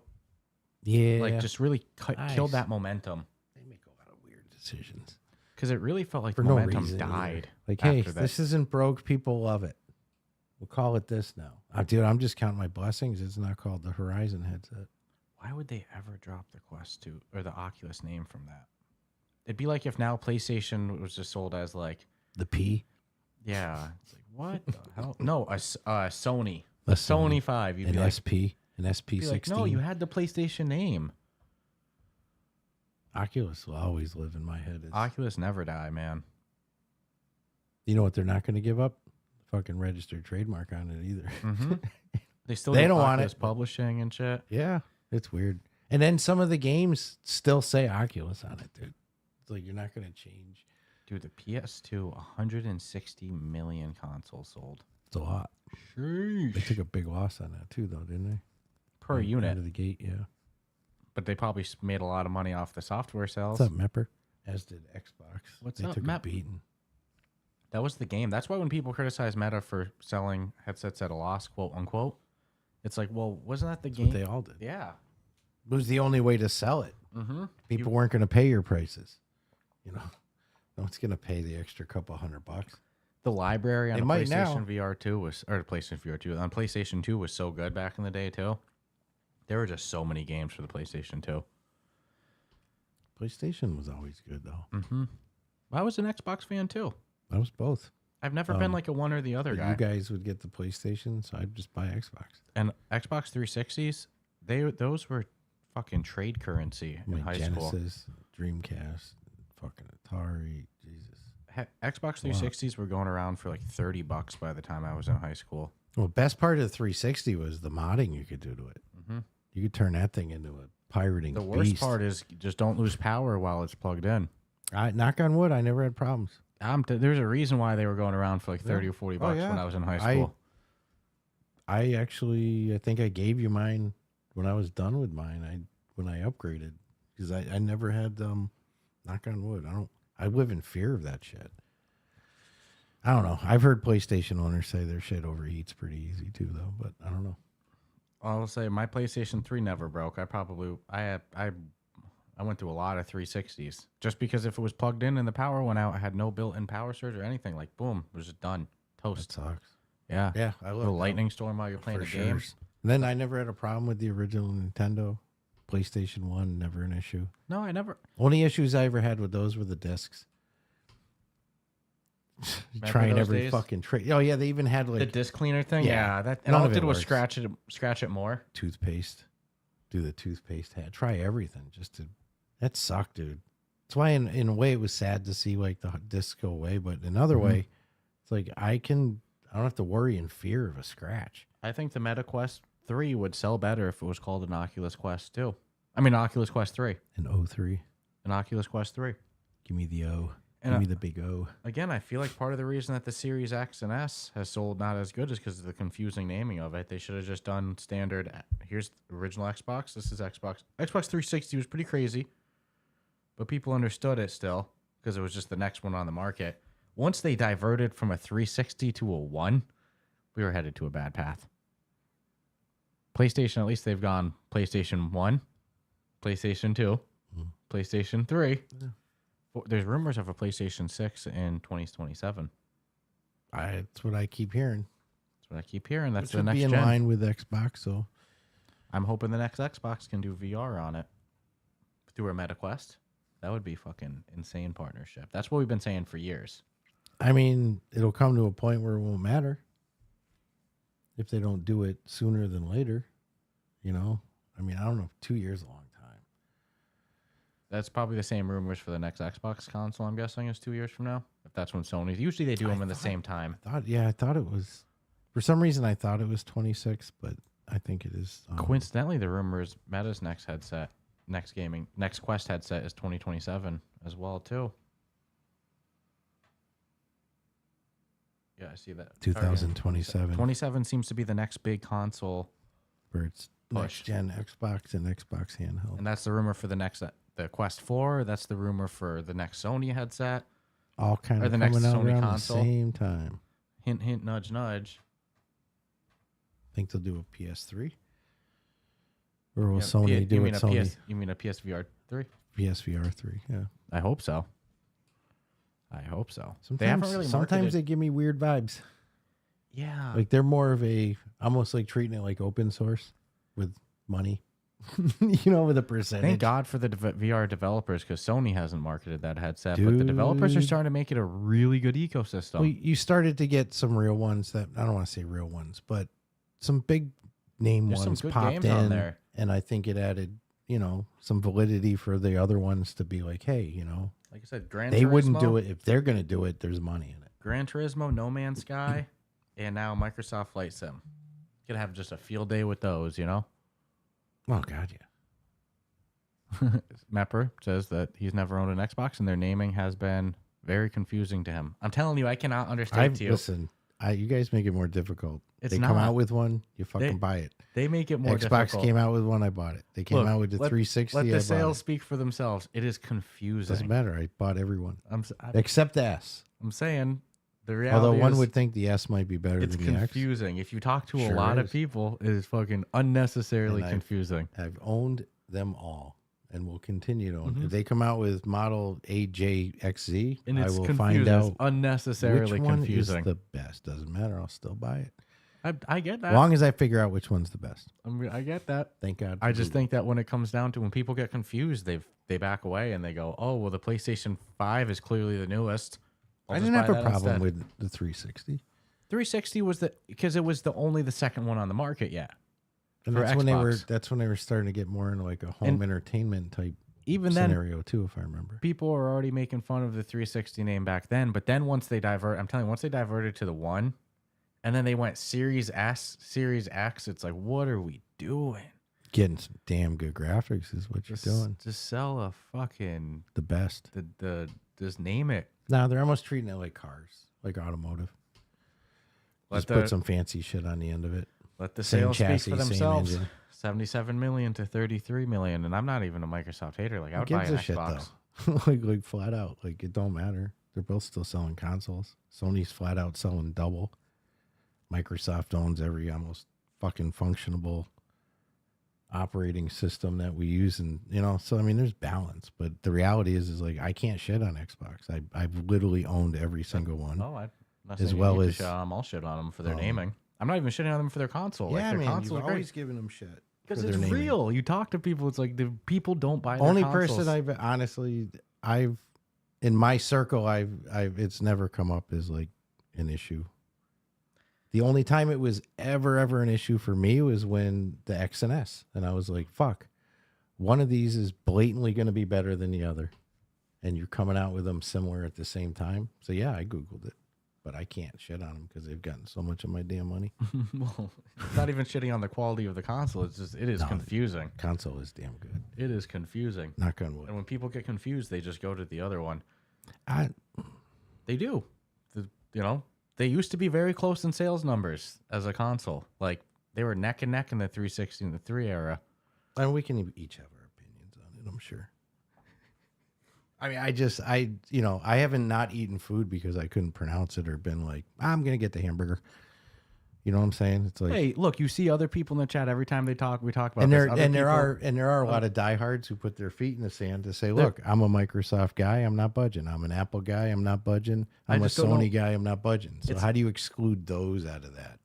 Yeah. Like just really Nice. killed that momentum. They make a lot of weird decisions. Because it really felt like For the no momentum reason. died. Like, hey, after that. this isn't broke. People love it. We'll call it this now. Dude, I'm just counting my blessings. It's not called the Horizon headset. Why would they ever drop the Quest 2 or the Oculus name from that? It'd be like if now PlayStation was just sold as like, The P. yeah, it's like what the hell? No, a Sony, A a Sony 5. You'd An be like, SP. An SP16. like, no, you had the PlayStation name. Oculus will always live in my head. Oculus never die, man. You know what they're not going to give up? Fucking registered trademark on it either. Mm-hmm. They still They do don't want Oculus it. publishing and shit. Yeah, it's weird. And then some of the games still say Oculus on it, dude. It's like you're not going to change. Dude, the PS2, 160 million consoles sold. It's a lot. Sheesh. They took a big loss on that too, though, didn't they? Per Out unit. of the gate, yeah. But they probably made a lot of money off the software sales. What's up, Mepper? As did Xbox. What's they up, took Mep? a beating. That was the game. That's why when people criticize Meta for selling headsets at a loss, quote unquote, it's like, well, wasn't that the That's game? what they all did. Yeah. It was the only way to sell it. Mm-hmm. People weren't going to pay your prices. You know, no one's going to pay the extra couple $100. The library on They the might now. PlayStation VR 2 was, or the PlayStation VR 2 on PlayStation 2 was so good back in the day too. There were just so many games for the PlayStation 2. PlayStation was always good though. Mm-hmm. I was an Xbox fan too. I was both. I've never been like a one or the other guy. You guys would get the PlayStation, so I'd just buy Xbox. And Xbox 360s, those were fucking trade currency in high school. Genesis, Dreamcast, fucking Atari, Jesus. Xbox 360s were going around for like $30 by the time I was in high school. Well, best part of the 360 was the modding you could do to it. Mm-hmm. You could turn that thing into a pirating The worst beast. part is just don't lose power while it's plugged in. Knock on wood, I never had problems. There's a reason why they were going around for like 30 or 40 bucks when I was in high school. I think I gave you mine when I was done with mine. When I upgraded, because I never had knock on wood. I live in fear of that shit. I don't know. I've heard PlayStation owners say their shit overheats pretty easy too, though. But I don't know. I'll say my PlayStation 3 never broke. I went through a lot of 360s just because if it was plugged in and the power went out, I had no built-in power surge or anything. Like boom, it was just done. Toast. That sucks. Yeah. Yeah. I love the lightning storm while you're playing the game. Then I never had a problem with the original Nintendo. PlayStation 1, never an issue. No, I never. Only issues I ever had with those were the discs. Trying every days? fucking trick. Oh yeah, they even had like The disc cleaner thing? Yeah. Yeah. That None all of it did it was works. scratch it more. toothpaste. Do the toothpaste hat. Try everything just to. That sucked, dude. That's why in a way it was sad to see like the discs go away, but in another way, it's like I don't have to worry in fear of a scratch. I think the MetaQuest 3 would sell better if it was called an Oculus Quest 2. I mean, Oculus Quest 3. An 03. An Oculus Quest 3. Give me the O. And Give me the big O. Again, I feel like part of the reason that the Series X and S has sold not as good is because of the confusing naming of it. They should have just done standard. Here's the original Xbox. This is Xbox. Xbox 360 was pretty crazy, but people understood it still because it was just the next one on the market. Once they diverted from a 360 to a 1, we were headed to a bad path. PlayStation, at least they've gone PlayStation 1, PlayStation 2, PlayStation 3. Yeah. There's rumors of a PlayStation 6 in 2027. That's what I keep hearing. That's what I keep hearing. That's Which the would next be in gen. line with Xbox. So I'm hoping the next Xbox can do VR on it through a MetaQuest. That would be fucking insane partnership. That's what we've been saying for years. I mean, it'll come to a point where it won't matter if they don't do it sooner than later. You know, I mean, I don't know. 2 years is a long time. That's probably the same rumors for the next Xbox console, I'm guessing, is 2 years from now. If that's when Sony's. Usually they do them in the same time. I thought it was, for some reason, I thought it was 26, but I think it is. Coincidentally, the rumor is Meta's next Quest headset is 2027 as well, too. Yeah, I see that. 2027. 27 seems to be the next big console. Where it's next gen Xbox and Xbox handheld. And that's the rumor for the Quest 4. That's the rumor for the next Sony headset. All kind of the next coming out Sony around console. the same time. Hint, hint, nudge, nudge. Think they'll do a PS3? Or will Sony do it? You mean a PSVR 3? PSVR 3, yeah. I hope so. They haven't really sometimes they give me weird vibes. Yeah. Like they're more of almost like treating it like open source with money. With a percentage. Thank God for the VR developers because Sony hasn't marketed that headset, but the developers are starting to make it a really good ecosystem. Well, you started to get some real ones that I don't want to say real ones, but some big name There's ones some good popped games in on there. And I think it added, some validity for the other ones to be like, hey, like I said, Gran they Turismo, wouldn't do it if they're going to do it. There's money in it. Gran Turismo, No Man's Sky, and now Microsoft Flight Sim. Could have just a field day with those, Oh God, yeah. Mepper says that he's never owned an Xbox and their naming has been very confusing to him. I'm telling you, I cannot understand you. Listen, you guys make it more difficult. It's they not. come out with one, you fucking buy it. They make it more Xbox difficult. came out with one, I bought it. They came out with the 360. Let I the bought sales it. speak for themselves. It is confusing. Doesn't matter. I bought every one I'm except the S. saying the reality. Although one is, would think the S might be better it's than the X. confusing. If you talk to a Sure lot of is. people, it is fucking unnecessarily And confusing. I've owned them all, and will continue to own. If they come out with model AJXZ, And I it's will confusing. find It's out unnecessarily which one confusing. is the best. Doesn't matter. I'll still buy it. I get that. As long as I figure out which one's the best. I get that. Thank God. I just think that when it comes down to when people get confused, they back away and they go, "Oh, well, the PlayStation 5 is clearly the newest." I didn't have a problem with the 360. 360 was because it was only the second one on the market yet. And for that's Xbox. when they were starting to get more into like a home entertainment type Even scenario too, if I remember. People were already making fun of the 360 name back then, but then once they diverted to the one, and then they went Series S, Series X, it's like, what are we doing? Getting some damn good graphics is what you're doing. Just sell a fucking the best. Just name it. No, they're almost treating it like cars, like automotive. Just put some fancy shit on the end of it. Let the Same sales speak chassis, for same themselves. engine. 77 million to 33 million, and I'm not even a Microsoft hater. Like I would Who buy gives an a shit Xbox. though? like flat out, like it don't matter. They're both still selling consoles. Sony's flat out selling double. Microsoft owns every almost fucking functionable operating system that we use, and so I mean there's balance, but the reality is like I can't shit on Xbox. I've literally owned every single one. Oh, as well as I'll shit on them for their naming. I'm not even shitting on them for their console. Yeah, like, their man, console you've is always given them shit because for it's their naming. real. You talk to people, it's like the people don't buy. Only their consoles. person I've in my circle I've it's never come up as like an issue. The only time it was ever an issue for me was when the X and S, and I was like, fuck, one of these is blatantly going to be better than the other, and you're coming out with them similar at the same time. So yeah, I Googled it, but I can't shit on them because they've gotten so much of my damn money. Well, it's not even shitting on the quality of the console. It's just, it is confusing. Console is damn good. It is confusing. Knock on wood. And when people get confused, they just go to the other one. I They do. They used to be very close in sales numbers as a console. Like they were neck and neck in the 360 and the 3 era. And we can each have our opinions on it, I'm sure. I mean, I haven't not eaten food because I couldn't pronounce it or been like, I'm going to get the hamburger. You know what I'm saying? It's like, hey, look, you see other people in the chat every time we talk about and this. there are a lot of diehards who put their feet in the sand to say, look, I'm a Microsoft guy, I'm not budging. I'm an Apple guy, I'm not budging. I'm a Sony guy, I'm not budging. So how do you exclude those out of that?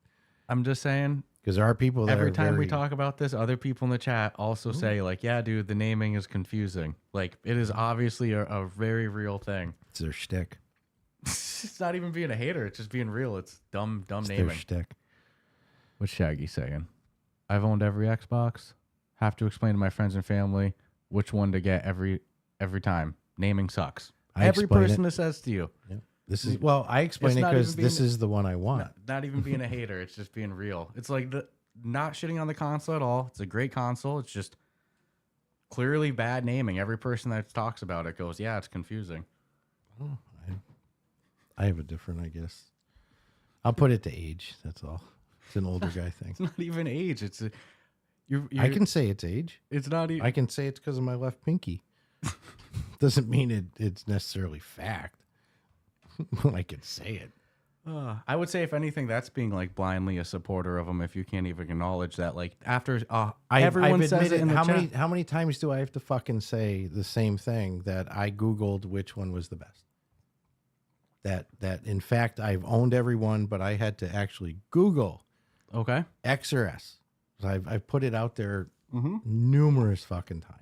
I'm just saying, because there are people that every time we talk about this, other people in the chat also say like, yeah, dude, the naming is confusing. Like it is obviously a very real thing. It's their shtick. It's not even being a hater. It's just being real. It's dumb It's naming. their shtick. What's Shaggy saying? I've owned every Xbox. Have to explain to my friends and family which one to get every time. Naming sucks. Every person that says to you. Yeah. I explain it because this is the one I want. Not even being a hater. It's just being real. It's like not shitting on the console at all. It's a great console. It's just clearly bad naming. Every person that talks about it goes, yeah, it's confusing. Oh, I have a different, I guess. I'll put it to age. That's all. It's an older guy thing. It's not even age. It's I can say it's age. It's not even. I can say it's because of my left pinky. Doesn't mean it's necessarily fact. I can say it. I would say, if anything, that's being like blindly a supporter of them. If you can't even acknowledge that, like after everyone says it in the chat. How many times do I have to fucking say the same thing that I Googled which one was the best? That in fact I've owned every one, but I had to actually Google. Okay. X or S. I've put it out there numerous fucking times.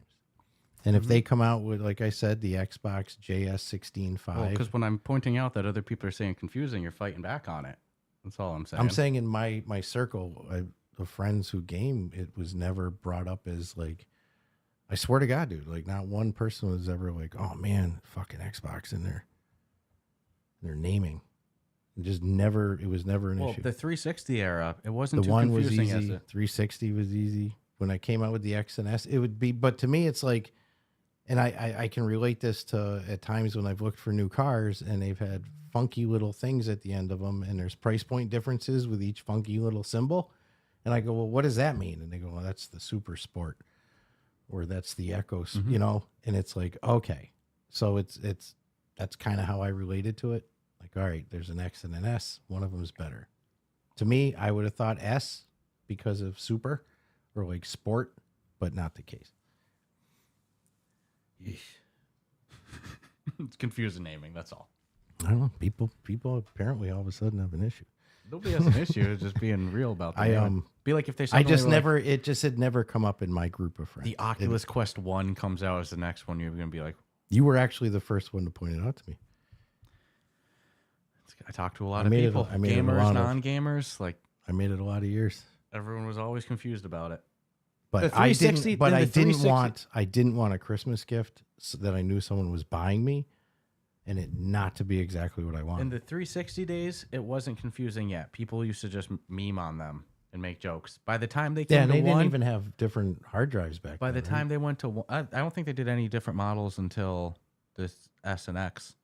And if they come out with, like I said, the Xbox JS16.5. Because when I'm pointing out that other people are saying confusing, you're fighting back on it. That's all I'm saying. I'm saying in my circle of friends who game, it was never brought up as like, I swear to God, dude, like not one person was ever like, oh man, fucking Xbox in there. They're naming. It was never an issue. The 360 era, it wasn't the too one was confusing easy. 360 was easy. When I came out with the X and S, it would be, but to me, it's like, and I can relate this to at times when I've looked for new cars and they've had funky little things at the end of them, and there's price point differences with each funky little symbol. And I go, well, what does that mean? And they go, well, that's the Super Sport, or that's the Echo, you know? And it's like, okay. So that's kind of how I related to it. Like, all right, there's an X and an S. One of them is better. To me, I would have thought S because of Super or like Sport, but not the case. It's confusing naming. That's all. I don't know. People apparently all of a sudden have an issue. Nobody has an issue. It's just being real about the naming. Be like if they I suddenly just were never. It just had never come up in my group of friends. the Oculus Quest 1 comes out as the next one. You're going to be like, You were actually the first one to point it out to me. I talked to a lot of people. Gamers, non-gamers. Like, I made it a lot of years. everyone was always confused about it. But The I 360 didn't. But then I the didn't 360 want. I didn't want a Christmas gift so that I knew someone was buying me, and it not to be exactly what I wanted. In the 360 days, it wasn't confusing yet. People used to just meme on them and make jokes. By the time they came to they one, didn't even have different hard drives back by then. the time they went to one, I don't think they did any different models until this S and X.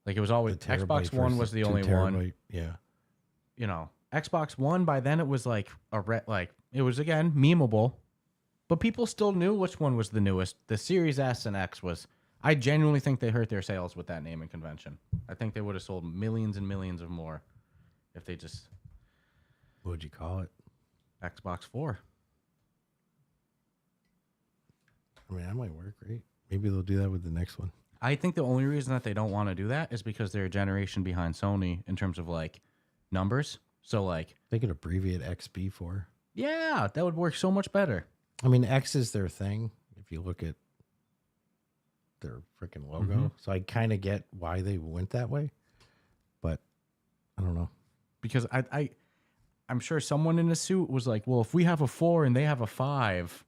Like it was always Xbox One was the only one. Yeah. You know, Xbox One. By then, it was like it was again memeable, but people still knew which one was the newest. The Series S and X was. I genuinely think they hurt their sales with that naming convention. I think they would have sold millions and millions of more if they just. What would you call it? Xbox 4. I mean, that might work, right? Maybe they'll do that with the next one. I think the only reason that they don't want to do that is because they're a generation behind Sony in terms of like numbers. So like They could abbreviate XB for. yeah, that would work so much better. I mean, X is their thing. If you look at their freaking logo, so I kind of get why they went that way, but I don't know. Because I'm sure someone in a suit was like, well, if we have a 4 and they have a 5,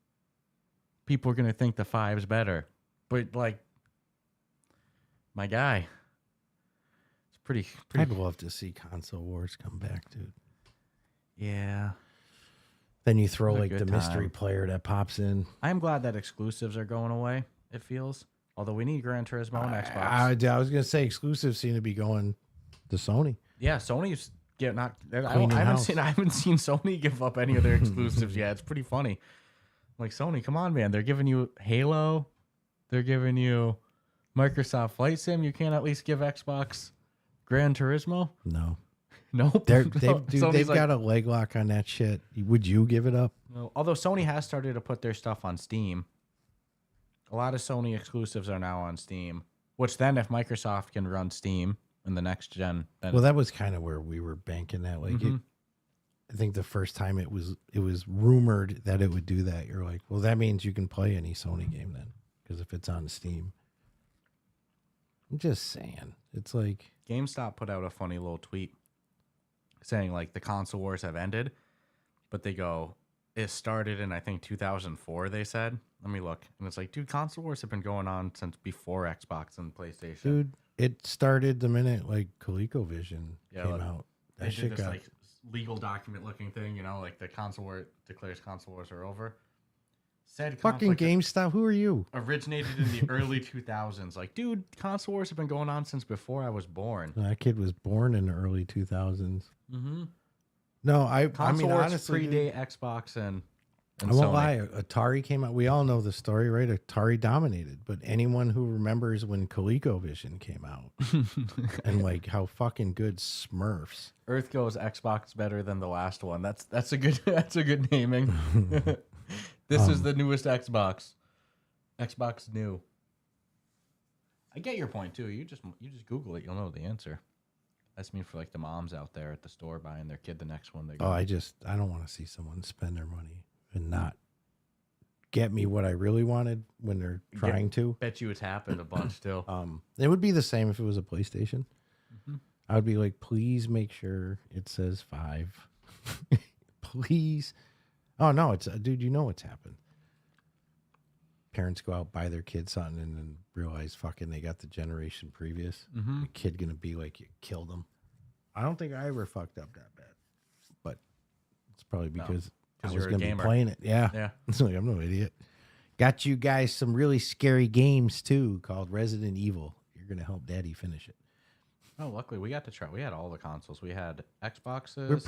people are gonna think the 5's better. But like, my guy, it's pretty. I'd love to see console wars come back, dude. Yeah. Then you throw What a like the good mystery time. player that pops in. I'm glad that exclusives are going away. It feels, although we need Gran Turismo on Xbox. I was gonna say exclusives seem to be going to Sony. Yeah, Sony's get not. I Cleaning haven't house. seen Sony give up any of their exclusives yet. It's pretty funny. Like Sony, come on, man! They're giving you Halo, they're giving you Microsoft Flight Sim. You can't at least give Xbox Gran Turismo? No, Nope. they've Sony's like, got a leg lock on that shit. Would you give it up? no. Although Sony has started to put their stuff on Steam. A lot of Sony exclusives are now on Steam. Which then, if Microsoft can run Steam in the next gen, then Well, that was kind of where we were banking that. Like, I think the first time it was rumored that it would do that. You're like, well, that means you can play any Sony game then, because if it's on Steam. I'm just saying, it's like GameStop put out a funny little tweet saying like the console wars have ended, but they go, it started in I think 2004. They said, let me look, and it's like, dude, console wars have been going on since before Xbox and PlayStation. dude, it started the minute like ColecoVision came out. They That did shit this got like legal document looking thing, you know, like the console war declares console wars are over. Said fucking conflict GameStop. Who are you? originated in the early 2000s. Like, dude, console wars have been going on since before I was born. That kid was born in the early 2000s. Mm-hmm. No, I Console mean wars honestly, dude, predate Xbox and I won't Sony. lie. Atari came out. We all know the story, right? Atari dominated. But anyone who remembers when ColecoVision came out and like how fucking good Smurfs. Earth goes Xbox better than the last one. That's a good that's a good naming. This is the newest Xbox. Xbox new. I get your point too. You just Google it, you'll know the answer. That's me for like the moms out there at the store buying their kid the next one. They go, Oh, I don't want to see someone spend their money and not get me what I really wanted when they're trying to. Bet you it's happened a bunch too. It would be the same if it was a PlayStation. I would be like, please make sure it says 5. Please. Oh no, it's dude. You know what's happened. Parents go out, buy their kid something, and then realize fucking they got the generation previous. The kid gonna be like, you killed him. I don't think I ever fucked up that bad, but it's probably because I was you're a gonna be gamer. playing it. Yeah, Yeah. It's like, I'm no idiot. Got you guys some really scary games too, called Resident Evil. You're gonna help Daddy finish it. Oh, luckily we got to try. We had all the consoles. We had Xboxes. We're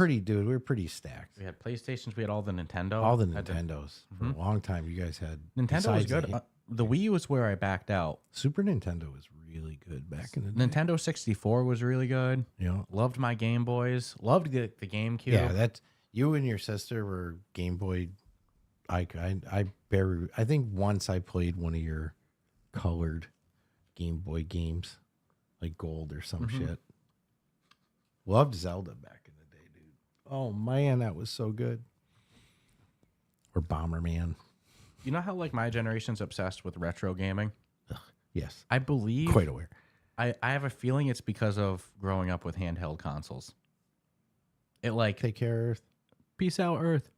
pretty stacked. We had PlayStations. We had all the Nintendo. All the Had Nintendos for a long time. You guys had Nintendo was besides good. The Wii was where I backed out. Super Nintendo was really good back in the day. Nintendo 64 was really good. You know, Loved my Game Boys. Loved the GameCube. yeah, that's you and your sister were Game Boy. I think once I played one of your colored Game Boy games, like gold or some shit. Loved Zelda back in the day, dude. Oh man, that was so good. Or Bomberman. You know how like my generation's obsessed with retro gaming? Yes, I believe quite aware. I have a feeling it's because of growing up with handheld consoles. It like Take care, Earth. peace out Earth.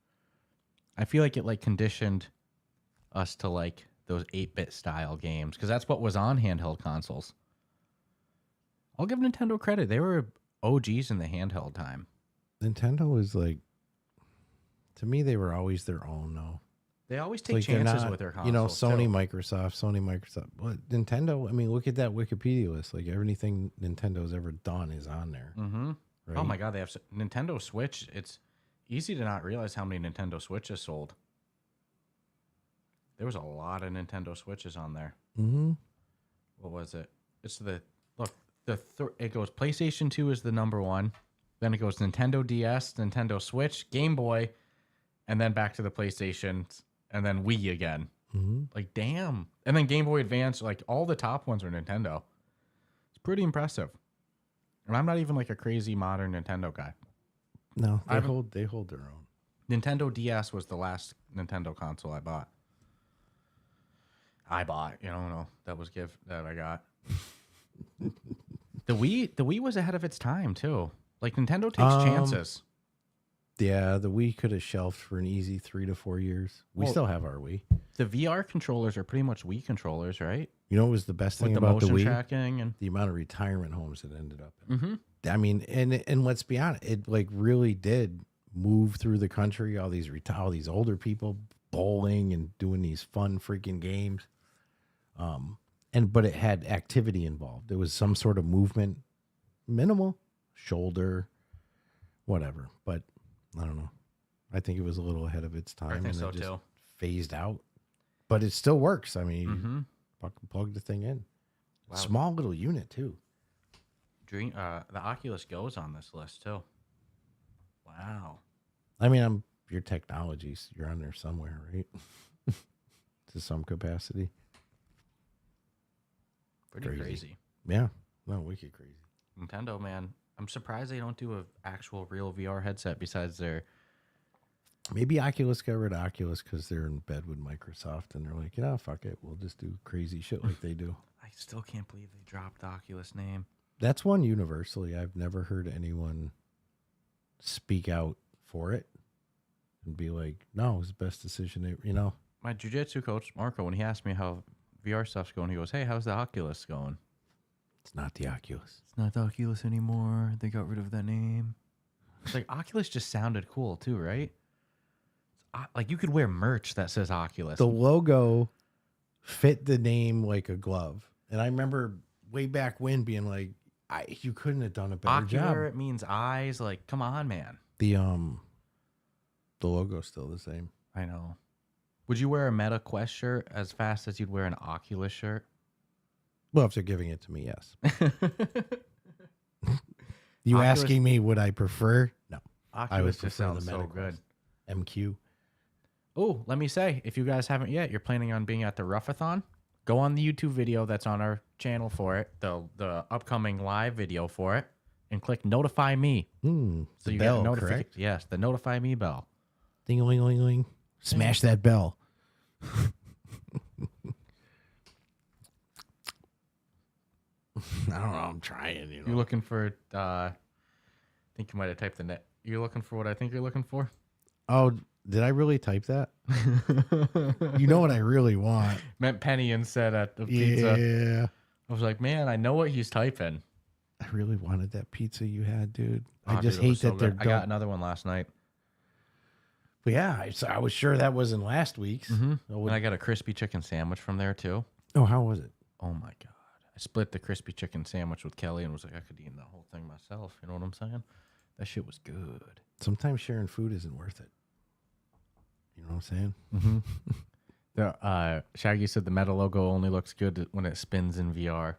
I feel like it like conditioned us to like those 8-bit style games because that's what was on handheld consoles. I'll give Nintendo credit. They were OGs in the handheld time. Nintendo was like, to me, they were always their own, though. They always take Like they're chances not, with their consoles. you know, Sony, too. Sony, Microsoft. Well, Nintendo, I mean, look at that Wikipedia list. Like everything Nintendo's ever done is on there. Mm-hmm. Right? Oh my God, they have Nintendo Switch. It's easy to not realize how many Nintendo Switches sold. There was a lot of Nintendo Switches on there. Mm-hmm. What was it? It's the look. It goes PlayStation 2 is the number one. Then it goes Nintendo DS, Nintendo Switch, Game Boy, and then back to the PlayStation, and then Wii again. Mm-hmm. Like damn. And then Game Boy Advance. Like all the top ones are Nintendo. It's pretty impressive. And I'm not even like a crazy modern Nintendo guy. No, they hold their own. Nintendo DS was the last Nintendo console I bought. You know, that was gift that I got. The Wii was ahead of its time too. Like Nintendo takes chances. Yeah, the Wii could have shelved for an easy 3 to 4 years. We still have our Wii. The VR controllers are pretty much Wii controllers, right? You know what was the best thing With the about the motion Wii? tracking and The amount of retirement homes it ended up in. mm-hmm. I mean, and let's be honest, it like really did move through the country. All these older people bowling and doing these fun freaking games. But it had activity involved. There was some sort of movement, minimal, shoulder, whatever. But I don't know. I think it was a little ahead of its time. I think and so it just too. phased out. But it still works. I mean, Mm-hmm. plug the thing in. Wow. Small little unit too. The Oculus Go's on this list too. Wow. I mean, your technologies, you're on there somewhere, right? To some capacity. Pretty crazy. Yeah. No, wicked crazy. Nintendo, man. I'm surprised they don't do an actual real VR headset besides their... Maybe Oculus got rid of Oculus because they're in bed with Microsoft and they're like, fuck it. We'll just do crazy shit like they do. I still can't believe they dropped the Oculus name. That's one universally. I've never heard anyone speak out for it and be like, no, it was the best decision. My jiu-jitsu coach, Marco, when he asked me how VR stuff's going, he goes, hey, how's the Oculus going? It's not the Oculus. It's not the Oculus anymore. They got rid of that name. It's like Oculus just sounded cool too, right? Like you could wear merch that says Oculus. The logo fit the name like a glove. And I remember way back when being like, you couldn't have done a better Ocular, job. it means eyes. Like, come on, man. The logo's still the same. I know. Would you wear a Meta Quest shirt as fast as you'd wear an Oculus shirt? Well, if they're giving it to me, yes. You Oculus- asking me would I prefer? No. Oculus would just prefer the sounds so Meta good. Quest. MQ. Oh, let me say, if you guys haven't yet, you're planning on being at the Ruffathon, go on the YouTube video that's on our channel for it, the upcoming live video for it, and click Notify Me. So You bell, get a notification. correct? Yes, the Notify Me bell. Ding-a-ling-a-ling-a-ling. Smash that bell. I don't know. I'm trying. You're looking for, I think you might have typed the net. You're looking for what I think you're looking for? Oh, did I really type that? You know what I really want? Meant penny instead at the pizza. Yeah. I was like, man, I know what he's typing. I really wanted that pizza you had, dude. Oh, I just dude, it was hate so that they're good. I got another one last night. But yeah, I was sure that wasn't last week's. And I got a crispy chicken sandwich from there too. Oh, how was it? Oh my God. I split the crispy chicken sandwich with Kelly and was like, I could eat the whole thing myself. You know what I'm saying? That shit was good. Sometimes sharing food isn't worth it. You know what I'm saying? Shaggy said the Meta logo only looks good when it spins in VR.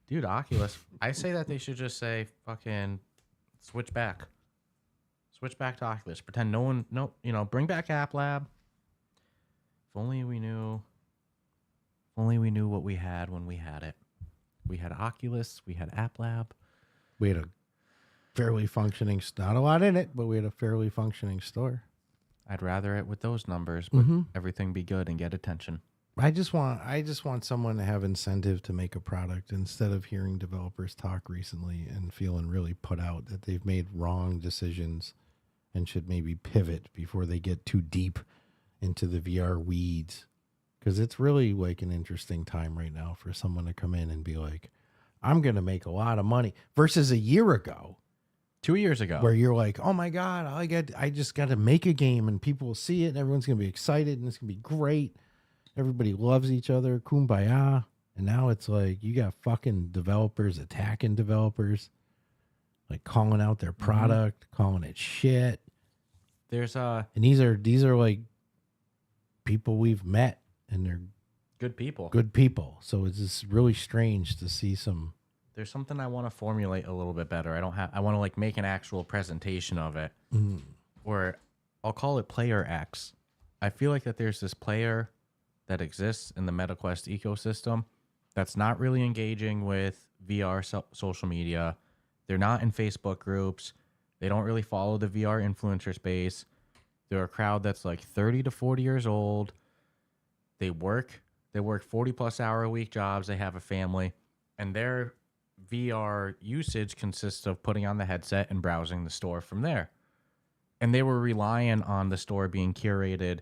Dude, Oculus, I say that they should just say fucking switch back. Switch back to Oculus. Pretend bring back App Lab. If only we knew. only we knew what we had when we had it. We had Oculus, we had App Lab. We had a fairly functioning, not a lot in it, but we had a fairly functioning store. I'd rather it with those numbers, but everything be good and get attention. I just want someone to have incentive to make a product instead of hearing developers talk recently and feeling really put out that they've made wrong decisions and should maybe pivot before they get too deep into the VR weeds. Because it's really like an interesting time right now for someone to come in and be like, I'm going to make a lot of money versus a year ago. 2 years ago. Where you're like, oh my God, I just got to make a game and people will see it and everyone's going to be excited and it's going to be great. Everybody loves each other. Kumbaya. And now it's like you got fucking developers attacking developers, like calling out their product, calling it shit. There's and these are like people we've met and they're good people. Good people. So it's just really strange to see some. There's something I want to formulate a little bit better. I want to like make an actual presentation of it, or I'll call it Player X. I feel like that there's this player that exists in the MetaQuest ecosystem that's not really engaging with VR social media. They're not in Facebook groups. They don't really follow the VR influencer space. They're a crowd that's like 30 to 40 years old. They work 40 plus hour a week jobs. They have a family, and their VR usage consists of putting on the headset and browsing the store from there. And they were relying on the store being curated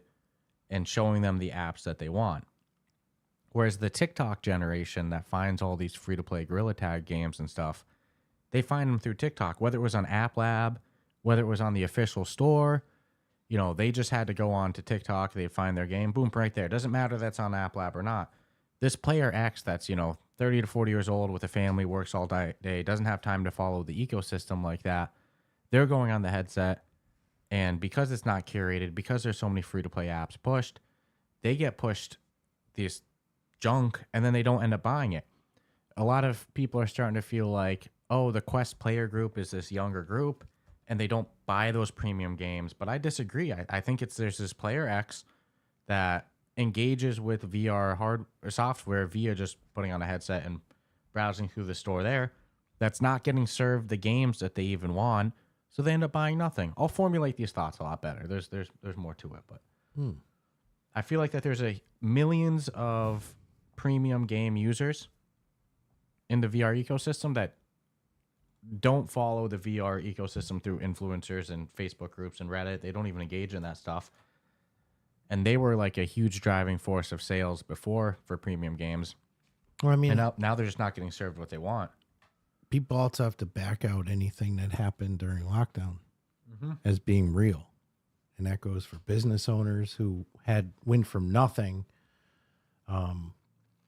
and showing them the apps that they want. Whereas the TikTok generation that finds all these free-to-play Gorilla Tag games and stuff, they find them through TikTok, whether it was on App Lab, whether it was on the official store. You know, they just had to go on to TikTok, they'd find their game, boom, right there. Doesn't matter that's on App Lab or not. This Player X that's, 30 to 40 years old with a family, works all day, doesn't have time to follow the ecosystem like that. They're going on the headset, and because it's not curated, because there's so many free-to-play apps pushed, they get pushed this junk, and then they don't end up buying it. A lot of people are starting to feel like, oh, the Quest player group is this younger group, and they don't buy those premium games. But I disagree. I think there's this Player X that engages with VR hard or software via just putting on a headset and browsing through the store there. That's not getting served the games that they even want, so they end up buying nothing. I'll formulate these thoughts a lot better. There's more to it, but I feel like that there's millions of premium game users in the VR ecosystem that don't follow the VR ecosystem through influencers and Facebook groups and Reddit. They don't even engage in that stuff. And they were like a huge driving force of sales before for premium games. Well, I mean, and now they're just not getting served what they want. People also have to back out anything that happened during lockdown as being real. And that goes for business owners who went from nothing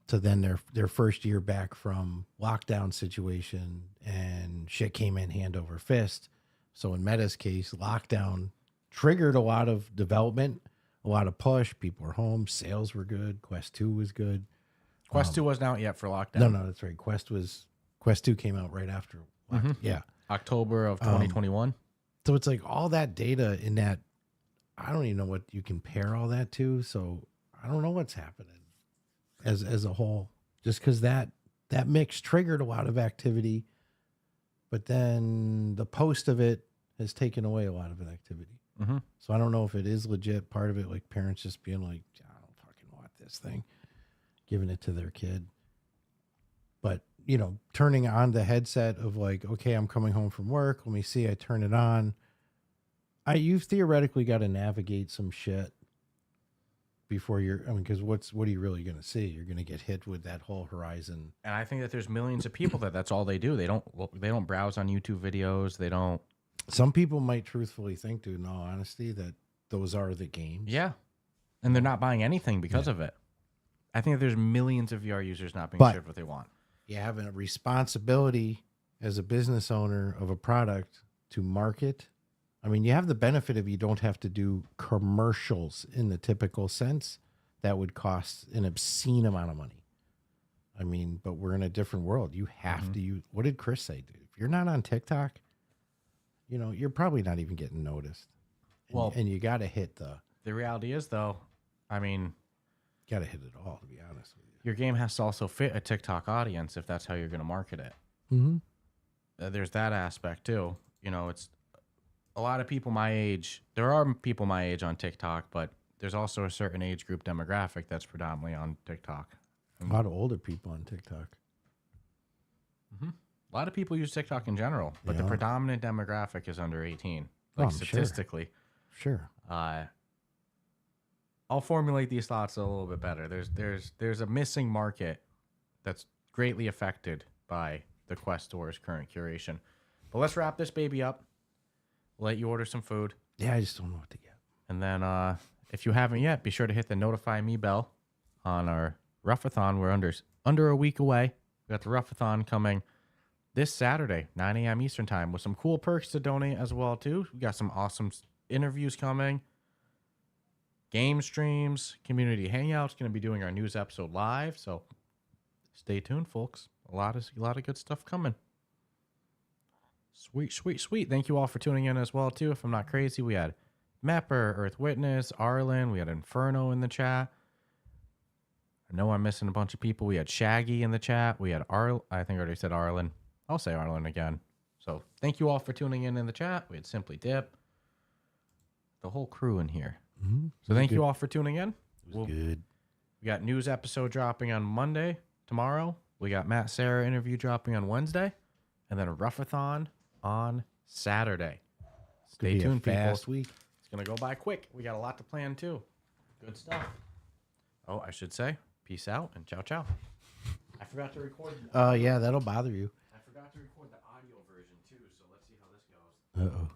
to then their first year back from lockdown situation, and shit came in hand over fist. So in Meta's case, lockdown triggered a lot of development, a lot of push. People were home. Sales were good. Quest 2 was good. Quest 2 wasn't out yet for lockdown. No, that's right. Quest 2 came out right after lockdown. Yeah. October of 2021. So it's like all that data in that, I don't even know what you compare all that to. So I don't know what's happening as a whole, just because that mix triggered a lot of activity, but then the post of it has taken away a lot of activity. So I don't know if it is legit part of it, like parents just being like, I don't fucking want this thing, giving it to their kid. But, turning on the headset of like, okay, I'm coming home from work. Let me see. I turn it on. You've theoretically got to navigate some shit before because what are you really going to see? You're going to get hit with that whole horizon. And I think that there's millions of people that's all they do. They don't browse on YouTube videos. They don't. Some people might truthfully think, dude, in all honesty, that those are the games. Yeah. And they're not buying anything because of it. I think that there's millions of VR users not being served what they want. You have a responsibility as a business owner of a product to market. I mean, you have the benefit of you don't have to do commercials in the typical sense. That would cost an obscene amount of money. I mean, but we're in a different world. You have to use, what did Chris say, dude? If you're not on TikTok, you're probably not even getting noticed. And you got to hit the reality is, though, I mean, got to hit it all, to be honest with you. your game has to also fit a TikTok audience if that's how you're going to market it. Mm-hmm. There's that aspect too. You know, it's a lot of people my age. There are people my age on TikTok, but there's also a certain age group demographic that's predominantly on TikTok. A lot of older people on TikTok. Mm-hmm. A lot of people use TikTok in general, but the predominant demographic is under 18, like statistically. Sure. I'll formulate these thoughts a little bit better. There's a missing market that's greatly affected by the Quest Store's current curation. But let's wrap this baby up. Let you order some food. Yeah, I just don't know what to get. And then if you haven't yet, be sure to hit the notify me bell on our Ruffathon. We're under a week away. We got the Ruffathon coming this Saturday, 9 a.m. Eastern time, with some cool perks to donate as well too. We got some awesome interviews coming. Game streams, community hangouts. Going to be doing our news episode live, so stay tuned, folks. A lot of good stuff coming. Sweet. Thank you all for tuning in as well too. If I'm not crazy, we had Mapper, Earth Witness, Arlen. We had Inferno in the chat. I know I'm missing a bunch of people. We had Shaggy in the chat. We had I think I already said Arlen. I'll say Arlen again. So thank you all for tuning in the chat. We had Simply Dip. The whole crew in here. Mm-hmm. So thank you all for tuning in. It was good. We got news episode dropping on Monday, tomorrow. We got Matt Sarah interview dropping on Wednesday. And then a Ruffathon on Saturday. Stay tuned, people. Fast week. It's going to go by quick. We got a lot to plan, too. Good stuff. Oh, I should say, peace out and ciao, ciao. I forgot to record. Yeah, that'll bother you. I forgot to record the audio version, too, so let's see how this goes. Uh-oh.